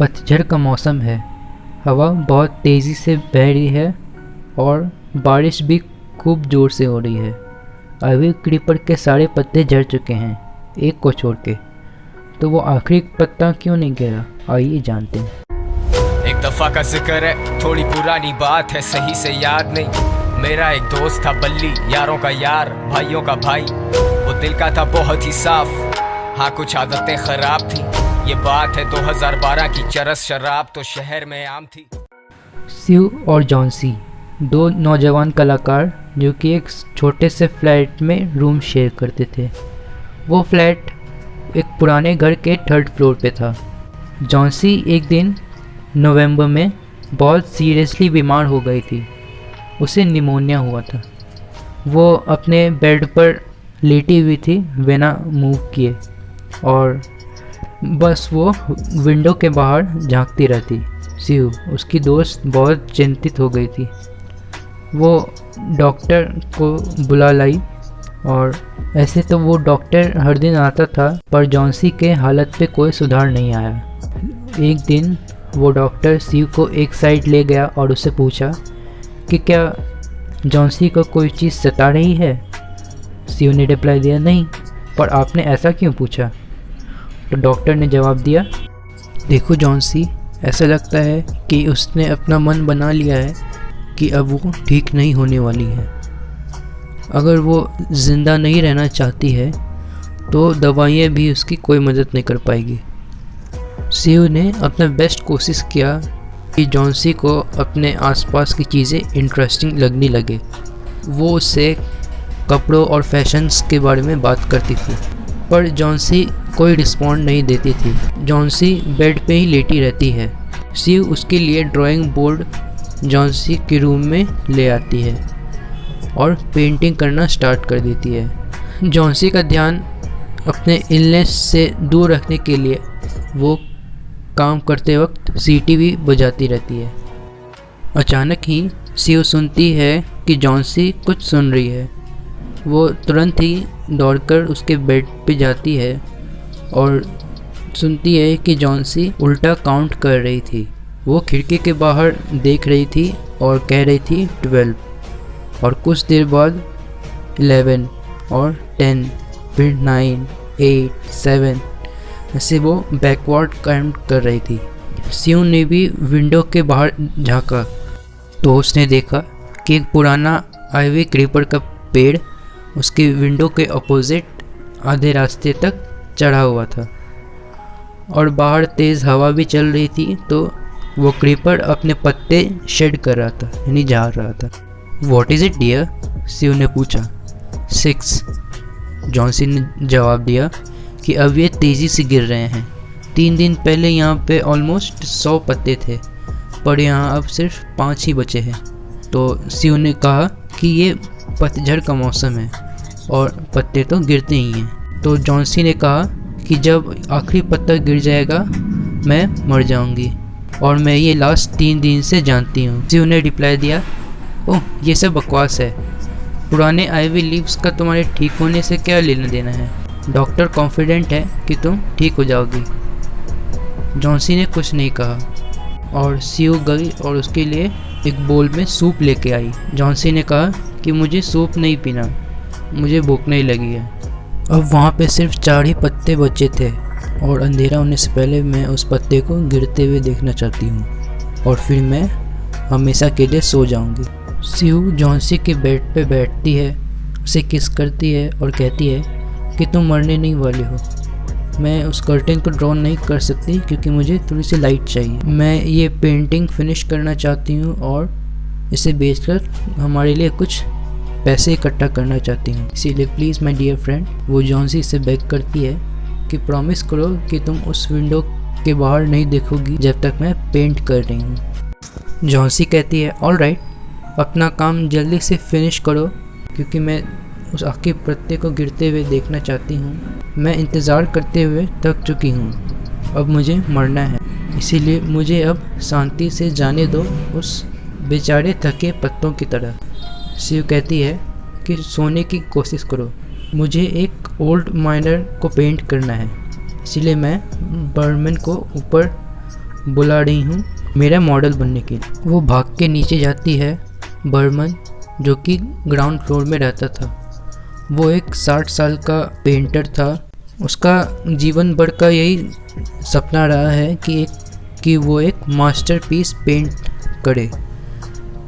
पतझड़ का मौसम है। हवा बहुत तेज़ी से बह रही है और बारिश भी खूब ज़ोर से हो रही है। आइवी क्रीपर के सारे पत्ते झड़ चुके हैं, एक को छोड़ के। तो वो आखिरी पत्ता क्यों नहीं गिरा, आइए जानते हैं। एक दफा का जिक्र है, थोड़ी पुरानी बात है, सही से याद नहीं। मेरा एक दोस्त था बल्ली, यारों का यार, भाइयों का भाई। वो दिल का था बहुत ही साफ, हाँ कुछ आदतें खराब थी। ये बात है 2012 की, चरस शराब तो शहर में आम थी। स्यू और जॉन्सी, दो नौजवान कलाकार जो कि एक छोटे से फ्लैट में रूम शेयर करते थे। वो फ्लैट एक पुराने घर के 3rd फ्लोर पे था। जॉन्सी एक दिन नवंबर में बहुत सीरियसली बीमार हो गई थी। उसे निमोनिया हुआ था। वो अपने बेड पर लेटी हुई थी बिना मूव किए और बस वो विंडो के बाहर झांकती रहती। स्यू, उसकी दोस्त, बहुत चिंतित हो गई थी। वो डॉक्टर को बुला लाई और ऐसे तो वो डॉक्टर हर दिन आता था, पर जॉन्सी के हालत पे कोई सुधार नहीं आया। एक दिन वो डॉक्टर स्यू को एक साइड ले गया और उससे पूछा कि क्या जॉन्सी को कोई चीज़ सता रही है। स्यू ने रिप्लाई दिया, नहीं, पर आपने ऐसा क्यों पूछा? तो डॉक्टर ने जवाब दिया, देखो जॉन्सी, ऐसा लगता है कि उसने अपना मन बना लिया है कि अब वो ठीक नहीं होने वाली है। अगर वो ज़िंदा नहीं रहना चाहती है तो दवाइयाँ भी उसकी कोई मदद नहीं कर पाएगी। स्यू ने अपना बेस्ट कोशिश किया कि जॉन्सी को अपने आसपास की चीज़ें इंटरेस्टिंग लगने लगे। वो उससे कपड़ों और फैशंस के बारे में बात करती थी, पर जॉन्सी कोई रिस्पॉन्ड नहीं देती थी। जॉन्सी बेड पे ही लेटी रहती है। स्यू उसके लिए ड्राइंग बोर्ड जॉन्सी के रूम में ले आती है और पेंटिंग करना स्टार्ट कर देती है। जॉन्सी का ध्यान अपने इलनेस से दूर रखने के लिए वो काम करते वक्त सीटी भी बजाती रहती है। अचानक ही स्यू सुनती है कि जॉन्सी कुछ सुन रही है। वो तुरंत ही दौड़कर उसके बेड पे जाती है और सुनती है कि जॉन्सी उल्टा काउंट कर रही थी। वो खिड़की के बाहर देख रही थी और कह रही थी 12, और कुछ देर बाद 11 और 10, फिर 9, 8, 7, ऐसे वो बैकवर्ड काउंट कर रही थी। स्यू ने भी विंडो के बाहर झांका तो उसने देखा कि एक पुराना आइवी क्रीपर का पेड़ उसके विंडो के अपोजिट आधे रास्ते तक चढ़ा हुआ था और बाहर तेज़ हवा भी चल रही थी। तो वो क्रीपर अपने पत्ते शेड कर रहा था, यानी झाड़ रहा था। What is it dear? Sue ने पूछा। 6, जॉन्सी ने जवाब दिया कि अब ये तेज़ी से गिर रहे हैं। 3 दिन पहले यहाँ पे ऑलमोस्ट 100 पत्ते थे, पर यहाँ अब सिर्फ 5 ही बचे हैं। तो स्यू ने कहा कि ये पतझड़ का मौसम है और पत्ते तो गिरते ही हैं। तो जॉन्सी ने कहा कि जब आखिरी पत्ता गिर जाएगा मैं मर जाऊंगी, और मैं ये लास्ट 3 दिन से जानती हूँ। स्यू ने रिप्लाई दिया, ओह ये सब बकवास है। पुराने आइवी लीव्स का तुम्हारे ठीक होने से क्या लेना देना है? डॉक्टर कॉन्फिडेंट है कि तुम ठीक हो जाओगी। जॉन्सी ने कुछ नहीं कहा और स्यू गई और उसके लिए एक बोल में सूप लेके आई। जॉन्सी ने कहा कि मुझे सूप नहीं पीना, मुझे भूख नहीं लगी है। अब वहाँ पे सिर्फ 4 ही पत्ते बचे थे और अंधेरा होने से पहले मैं उस पत्ते को गिरते हुए देखना चाहती हूँ और फिर मैं हमेशा के लिए सो जाऊँगी। स्यू जॉन्सी के बेड पे बैठती है, उसे किस करती है और कहती है कि तुम मरने नहीं वाली हो। मैं उस कर्टेन को ड्रॉ नहीं कर सकती क्योंकि मुझे थोड़ी सी लाइट चाहिए। मैं ये पेंटिंग फिनिश करना चाहती हूँ और इसे बेचकर हमारे लिए कुछ पैसे इकट्ठा करना चाहती हूँ, इसीलिए प्लीज़ माय डियर फ्रेंड। वो जॉन्सी से बेग करती है कि प्रॉमिस करो कि तुम उस विंडो के बाहर नहीं देखोगी जब तक मैं पेंट कर रही हूँ। जॉन्सी कहती है, ऑल राइट, अपना काम जल्दी से फिनिश करो क्योंकि मैं उस आखिरी पत्ते को गिरते हुए देखना चाहती हूँ। मैं इंतज़ार करते हुए थक चुकी हूँ, अब मुझे मरना है, इसीलिए मुझे अब शांति से जाने दो उस बेचारे थके पत्तों की तरह। स्यू कहती है कि सोने की कोशिश करो, मुझे एक ओल्ड माइनर को पेंट करना है, इसीलिए मैं बर्मन को ऊपर बुला रही हूँ मेरा मॉडल बनने के लिए। वो भाग के नीचे जाती है। बर्मन जो कि ग्राउंड फ्लोर में रहता था, वो एक 60 साल का पेंटर था। उसका जीवन भर का यही सपना रहा है कि वो एक मास्टरपीस पेंट करे,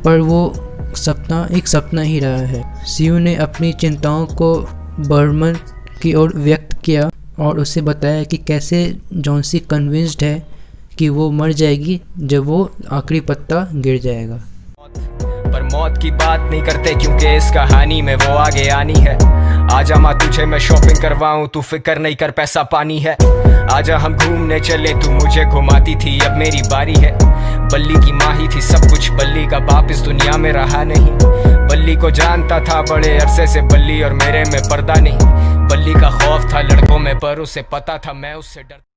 पर वो सपना एक सपना ही रहा है। सीयू ने अपनी चिंताओं को बर्मन की ओर व्यक्त किया और उसे बताया कि कैसे जॉन्सी कन्विंस्ड है कि वो मर जाएगी जब वो आखिरी पत्ता गिर जाएगा। पर मौत की बात नहीं करते क्योंकि इस कहानी में वो आगे आनी है। आजा माँ तुझे मैं शॉपिंग करवाऊं, तू फिक्र नहीं कर पैसा पानी है। आजा हम घूमने चले, तू मुझे घुमाती थी अब मेरी बारी है। बल्ली की माँ ही थी सब कुछ, बल्ली का बाप इस दुनिया में रहा नहीं। बल्ली को जानता था बड़े अरसे से, बल्ली और मेरे में पर्दा नहीं। बल्ली का खौफ था लड़कों में पर उसे पता था मैं उससे डर